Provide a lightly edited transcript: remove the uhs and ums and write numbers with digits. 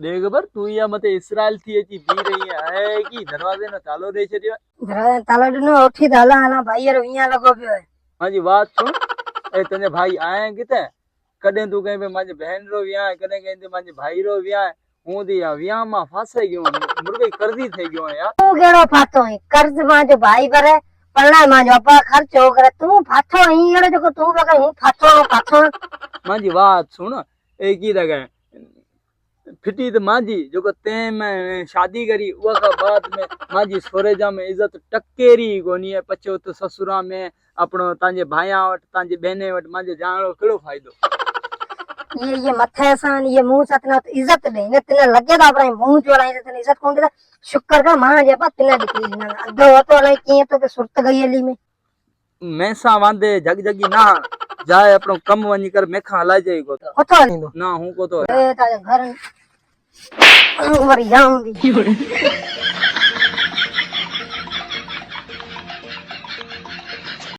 देख खबर तू या मते इसराइल थी अची बी रही है कि दरवाजे न तालो दे छडियो दरवाजे ताला ॾिनो उठी त हला हला भाई यार ईअं लॻो पियो आहे। मांजी बात सुन ए तुंहिंजे भाई आए किथे कॾहिं तूं कहीं पे मांजे बहन रो विया कॾहिं कहीं ते मांजे भाई रो विया हूं दी या विया मां फासे गयो मुर्गे कर्जी थे गयो यार तू कहिड़ो फाथो आहीं कर्ज मुंहिंजो भाई भरे पढ़ाए मुंहिंजो अब्बा ख़र्चो करे तूं फाथो आहीं अहिड़ो जेको तूं पियो कहीं हूं फाथो मांजी बात सुन ए की लॻे फिटी त मांजी जेको तंहिं में शादी करी उहा खां बाद में मांजी सोरेजा में इज्जत टकेरी कोन्हे आहे पछो त ससुरा में अपनो तव्हांजे भाया वटि तव्हांजी बहने वटि मांजे जाण जो कहिड़ो फ़ाइदो ये मथे सां ये मुंह सां तिने इज्जत ॾे न तिने लॻे थो पर मुंह चोड़ाई त तिने इज्जत कोन ॾे शुक्र कर मां जे पा तिने ॾिठी अधो हथो अलाए कीअं तो सुरत गई हली में मैसां वांदे जग जगी ना जाए अपनो कम वञी कर मेखां हलाए जाई को कोथो हलींदो ना हूं को तो ए ताजे घर वरी जाऊंदी